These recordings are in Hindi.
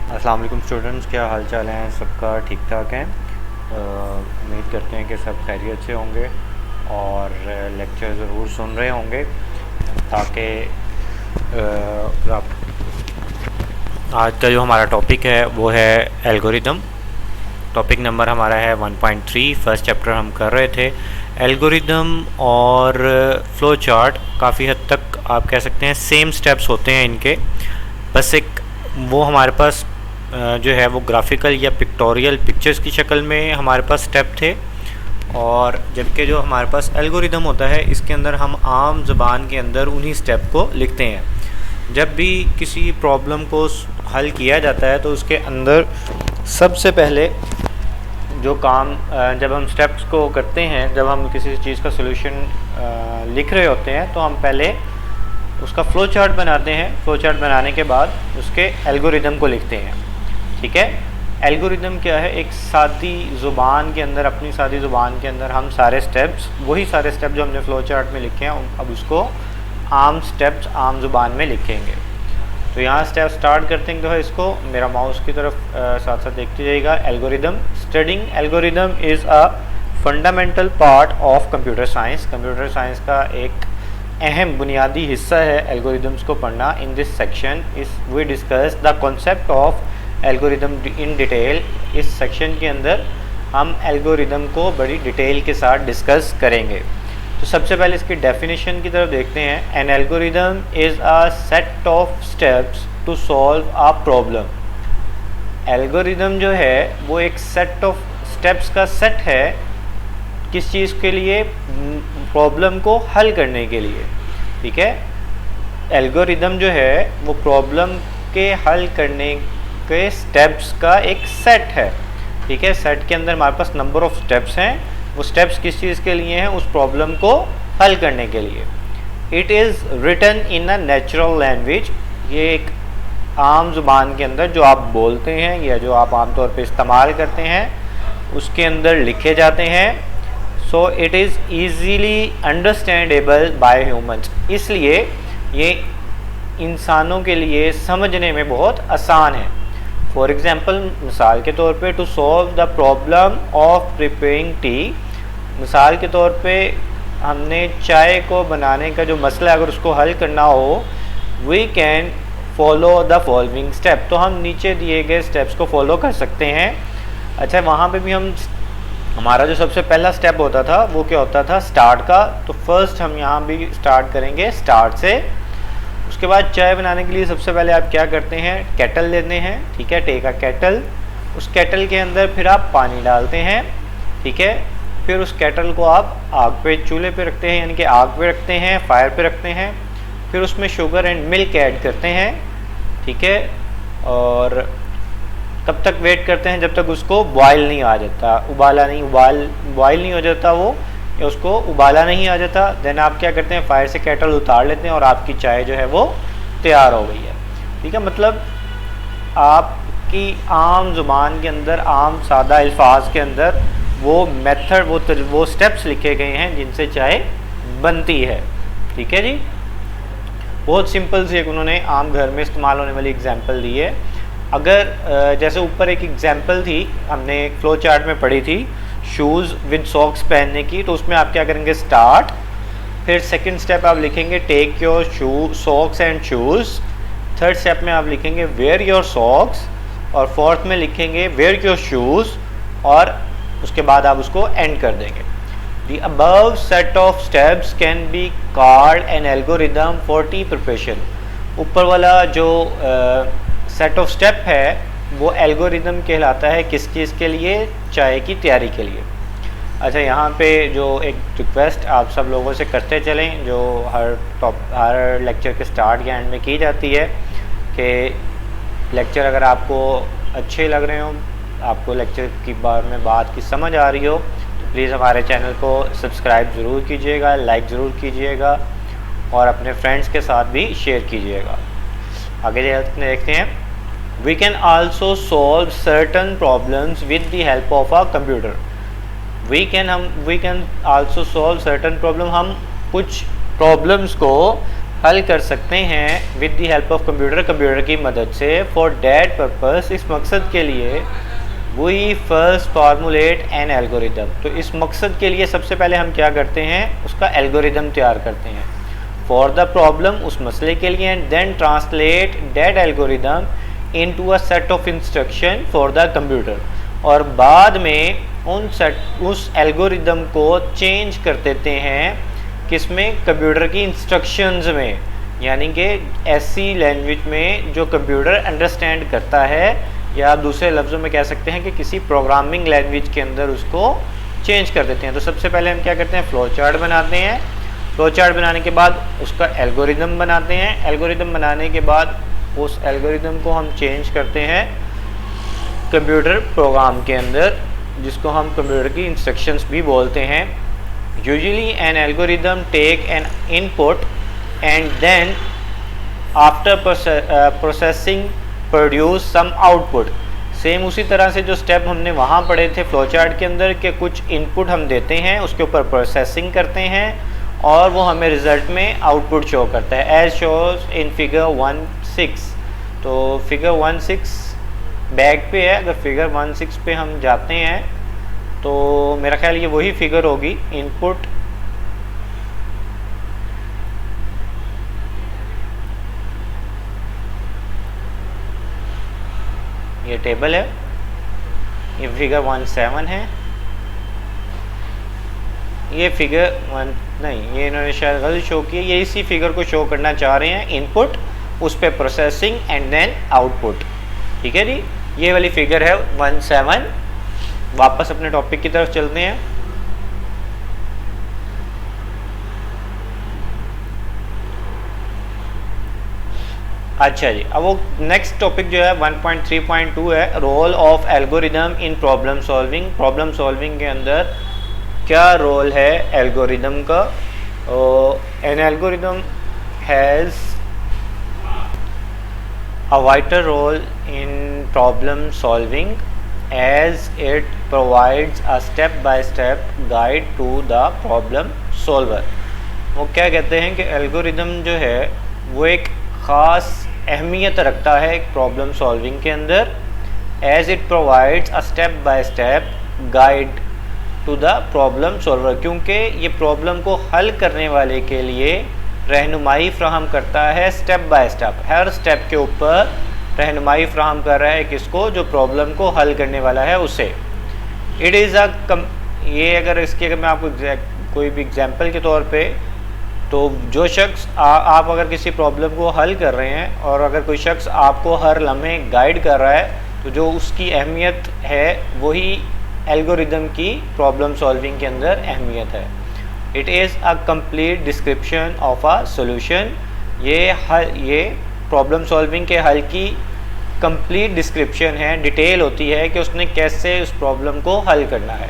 अस्सलाम वालेकुम स्टूडेंट्स, क्या हाल चाल हैं? सबका ठीक ठाक है। उम्मीद करते हैं कि सब खैरियत से होंगे और लेक्चर ज़रूर सुन रहे होंगे ताकि आज का जो हमारा टॉपिक है वो है एल्गोरिदम। टॉपिक नंबर हमारा है 1.3। फर्स्ट चैप्टर हम कर रहे थे एल्गोरिदम और फ्लो चार्ट। काफ़ी हद तक आप कह सकते हैं सेम स्टेप्स होते हैं इनके, बस एक वो हमारे पास जो है वो ग्राफिकल या पिक्टोरियल पिक्चर्स की शक्ल में हमारे पास स्टेप थे, और जबकि जो हमारे पास एल्गोरिदम होता है इसके अंदर हम आम ज़बान के अंदर उन्हीं स्टेप को लिखते हैं। जब भी किसी प्रॉब्लम को हल किया जाता है तो उसके अंदर सबसे पहले जो काम जब हम स्टेप्स को करते हैं, जब हम किसी चीज़ का सॉल्यूशन लिख रहे होते हैं तो हम पहले उसका फ़्लो चार्ट बनाते हैं। फ़्लो चार्ट बनाने के बाद उसके एल्गोरिदम को लिखते हैं। ठीक है, एल्गोरिदम क्या है? एक सादी ज़ुबान के अंदर, अपनी सादी ज़ुबान के अंदर हम सारे स्टेप्स, वही सारे स्टेप जो हमने फ़्लो चार्ट में लिखे हैं, अब उसको आम स्टेप्स आम ज़ुबान में लिखेंगे। तो यहाँ स्टेप स्टार्ट करते हैं। तो है इसको मेरा माउस की तरफ साथ साथ देखते जाइएगा। Algorithm, studying algorithm is a fundamental part of computer science. Computer science का एक अहम बुनियादी हिस्सा है एल्गोरिदम्स को पढ़ना। इन दिस सेक्शन इस we discuss the concept of algorithm in detail. इस सेक्शन के अंदर हम एल्गोरिदम को बड़ी डिटेल के साथ डिस्कस करेंगे। तो सबसे पहले इसकी डेफिनेशन की तरफ देखते हैं। An algorithm is a set of steps to solve a problem. Algorithm जो है वो एक सेट ऑफ स्टेप्स का सेट है। किस चीज़ के लिए? प्रॉब्लम को हल करने के लिए। ठीक है, एल्गोरिदम जो है वो प्रॉब्लम के हल करने के स्टेप्स का एक सेट है। ठीक है, सेट के अंदर हमारे पास नंबर ऑफ स्टेप्स हैं। वो स्टेप्स किस चीज़ के लिए हैं? उस प्रॉब्लम को हल करने के लिए। It is written in a natural language. ये एक आम ज़ुबान के अंदर जो आप बोलते हैं या जो आप आमतौर पे इस्तेमाल करते हैं उसके अंदर लिखे जाते हैं। So it is easily understandable bye humans. इसलिए ये इंसानों के लिए समझने में बहुत आसान है। फॉर एग्ज़ाम्पल, मिसाल के तौर पे, to solve the problem of preparing tea. मिसाल के तौर पे हमने चाय को बनाने का जो मसला है, अगर उसको हल करना हो, we can follow the following step. तो हम नीचे दिए गए स्टेप्स को फॉलो कर सकते हैं। अच्छा, वहाँ पे भी हमारा जो सबसे पहला स्टेप होता था वो क्या होता था? स्टार्ट का। तो फर्स्ट हम यहाँ भी स्टार्ट करेंगे स्टार्ट से। उसके बाद चाय बनाने के लिए सबसे पहले आप क्या करते हैं? केटल लेते हैं। ठीक है, टेक अ केटल। उस केटल के अंदर फिर आप पानी डालते हैं। ठीक है, फिर उस केटल को आप आग पे, चूल्हे पे रखते हैं, यानी कि आग पे रखते हैं, फायर पे रखते हैं। फिर उसमें शुगर एंड मिल्क ऐड करते हैं। ठीक है, और तब तक वेट करते हैं जब तक उसको बॉयल नहीं आ जाता, बॉयल नहीं हो जाता वो, या उसको उबाला नहीं आ जाता। देन आप क्या करते हैं? फायर से केटल उतार लेते हैं और आपकी चाय जो है वो तैयार हो गई है। ठीक है, मतलब आपकी आम ज़ुबान के अंदर, आम सादा अल्फाज के अंदर वो मेथड, वो स्टेप्स लिखे गए हैं जिनसे चाय बनती है। ठीक है जी, बहुत सिंपल सी एक उन्होंने आम घर में इस्तेमाल होने वाली एग्जाम्पल दी है। अगर जैसे ऊपर एक एग्जाम्पल थी, हमने एक फ्लो चार्ट में पढ़ी थी शूज़ विद सॉक्स पहनने की, तो उसमें आप क्या करेंगे? स्टार्ट। फिर सेकंड स्टेप आप लिखेंगे take your socks and shoes. Third step में आप लिखेंगे वेयर योर सॉक्स, और फोर्थ में लिखेंगे वेयर योर शूज़, और उसके बाद आप उसको एंड कर देंगे। The above set of steps can be called an algorithm for tea preparation। ऊपर वाला जो सेट ऑफ स्टेप है वो एल्गोरिदम कहलाता है। किस चीज़ के लिए? चाय की तैयारी के लिए। अच्छा, यहाँ पे जो एक रिक्वेस्ट आप सब लोगों से करते चलें, जो हर लेक्चर के स्टार्ट या एंड में की जाती है, कि लेक्चर अगर आपको अच्छे लग रहे हो, आपको लेक्चर की बारे में बात की समझ आ रही हो, तो प्लीज़ हमारे चैनल को सब्सक्राइब ज़रूर कीजिएगा, लाइक ज़रूर कीजिएगा, और अपने फ्रेंड्स के साथ भी शेयर कीजिएगा। आगे देखते हैं। We can also solve certain problems with the help of a computer। we can also solve certain problem। हम कुछ प्रॉब्लम्स को हल कर सकते हैं with the help of computer की मदद से। फॉर डैट पर्पस, इस मकसद के लिए we first formulate an algorithm. तो इस मकसद के लिए सबसे पहले हम क्या करते हैं, उसका एल्गोरिदम तैयार करते हैं फॉर द प्रॉब्लम, उस मसले के लिए, and then translate that algorithm into a set of instruction for the computer. और बाद में उस एल्गोरिदम को चेंज कर देते हैं किसमें, कंप्यूटर की इंस्ट्रक्शंस में, यानी कि ऐसी लैंग्वेज में जो कंप्यूटर अंडरस्टैंड करता है, या आप दूसरे लफ्ज़ों में कह सकते हैं कि किसी प्रोग्रामिंग लैंग्वेज के अंदर उसको चेंज कर देते हैं। तो सबसे पहले हम क्या करते हैं, फ्लो चार्ट बनाते हैं। फ्लो चार्ट बनाने के बाद उसका एल्गोरिदम बनाते हैं। एल्गोरिदम बनाने के बाद उस एल्गोरिदम को हम चेंज करते हैं कंप्यूटर प्रोग्राम के अंदर, जिसको हम कंप्यूटर की इंस्ट्रक्शंस भी बोलते हैं। Usually an algorithm take an input and then after processing produce some output. Same उसी तरह से जो स्टेप हमने वहाँ पढ़े थे फ्लो चार्ट के अंदर, कि कुछ इनपुट हम देते हैं, उसके ऊपर प्रोसेसिंग करते हैं और वो हमें रिज़ल्ट में आउटपुट शो करता है, एज शोज इन फिगर 1.6। तो फिगर 1.6 बैक पे है। अगर फिगर 1.6 पे हम जाते हैं तो मेरा ख्याल ये वही फिगर होगी, इनपुट ये टेबल है, ये फिगर 1.7 है, ये फिगर 1 नहीं, ये इन्होंने शायद गलत शो किया, ये इसी फिगर को शो करना चाह रहे हैं, इनपुट, उस पर प्रोसेसिंग एंड देन आउटपुट। ठीक है जी, ये वाली फिगर है 1.7। वापस अपने टॉपिक की तरफ चलते हैं। अच्छा जी, अब वो नेक्स्ट टॉपिक जो है 1.3.2 है, role of algorithm in problem solving. Problem solving के अंदर क्या रोल है एल्गोरिदम का। An algorithm has a vital role in problem solving as it provides a step-by-step guide to the problem solver। वो क्या कहते हैं कि एल्गोरिदम जो है वो एक ख़ास अहमियत रखता है एक प्रॉब्लम सॉल्विंग के अंदर, as it provides a step-by-step guide to the problem solver, क्योंकि ये प्रॉब्लम को हल करने वाले के लिए रहनुमाई फ्राहम करता है step by step, her step के ऊपर रहनुमाई फ्राहम कर रहा है किसको, जो प्रॉब्लम को हल करने वाला है उसे। इट इज़ ये अगर इसकी अगर मैं आपको कोई भी एग्जांपल के तौर पे, तो जो शख्स आप अगर किसी प्रॉब्लम को हल कर रहे हैं और अगर कोई शख्स आपको हर लम्हे गाइड कर रहा है, तो जो उसकी अहमियत है वही एल्गोरिदम की प्रॉब्लम सॉल्विंग के अंदर अहमियत है। It is a complete description of a solution. ये प्रॉब्लम सॉल्विंग के हल की कंप्लीट डिस्क्रिप्शन है, डिटेल होती है कि उसने कैसे उस प्रॉब्लम को हल करना है।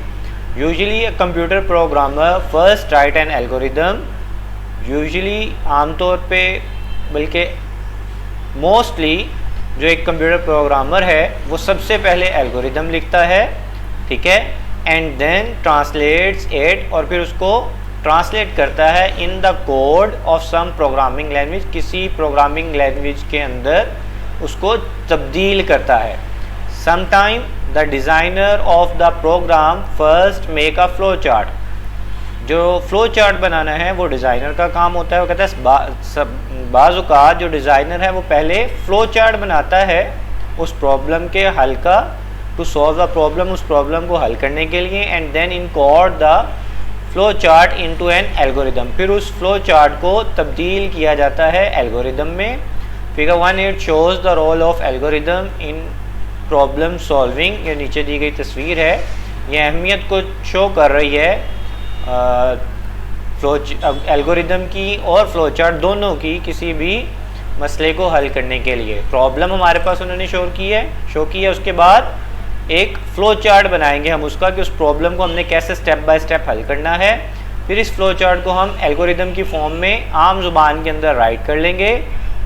Usually a computer programmer first right N algorithm. Usually आमतौर पे, बल्कि मोस्टली जो एक कंप्यूटर प्रोग्रामर है वो सबसे पहले एल्गोरिदम लिखता है, ठीक है, एंड देन ट्रांसलेट्स इट, और फिर उसको ट्रांसलेट करता है in the code of some programming language, किसी प्रोग्रामिंग लैंग्वेज के अंदर उसको तब्दील करता है। Sometime the designer of the program first make a flow chart. जो फ्लो चार्ट बनाना है वो डिज़ाइनर का काम होता है। वो कहता है बाज़ औक़ात जो डिज़ाइनर है वो पहले फ्लो चार्ट बनाता है उस प्रॉब्लम के हल का, टू सॉल्व द प्रॉब्लम, उस प्रॉब्लम को हल करने के लिए, and then encode the flow chart into an algorithm. फिर उस फ्लो चार्ट को तब्दील किया जाता है एल्गोरिदम में। Figure 1.8 shows the role of algorithm in problem solving. ये नीचे दी गई तस्वीर है, ये अहमियत को शो कर रही है एल्गोरिदम की और फ्लो चार्ट दोनों की, किसी भी मसले को हल करने के लिए। प्रॉब्लम हमारे पास उन्होंने शो की है, उसके बाद एक फ़्लो चार्ट बनाएंगे हम उसका, कि उस प्रॉब्लम को हमने कैसे स्टेप बाय स्टेप हल करना है। फिर इस फ़्लो चार्ट को हम एल्गोरिदम की फॉर्म में आम ज़ुबान के अंदर राइट कर लेंगे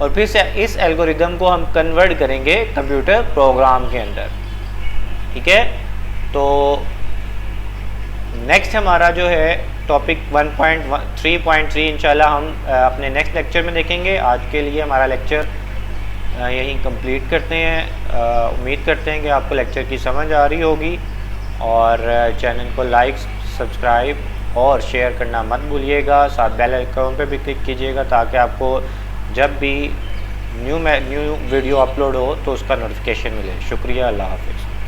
और फिर से इस एल्गोरिदम को हम कन्वर्ट करेंगे कंप्यूटर प्रोग्राम के अंदर। ठीक है, तो नेक्स्ट हमारा जो है टॉपिक 1.3.3 इंशाल्लाह हम अपने नेक्स्ट लेक्चर में देखेंगे। आज के लिए हमारा लेक्चर यहीं कंप्लीट करते हैं। उम्मीद करते हैं कि आपको लेक्चर की समझ आ रही होगी, और चैनल को लाइक, सब्सक्राइब और शेयर करना मत भूलिएगा। साथ बेल आइकन पे भी क्लिक कीजिएगा ताकि आपको जब भी न्यू वीडियो अपलोड हो तो उसका नोटिफिकेशन मिले। शुक्रिया, अल्लाह हाफ़िज़।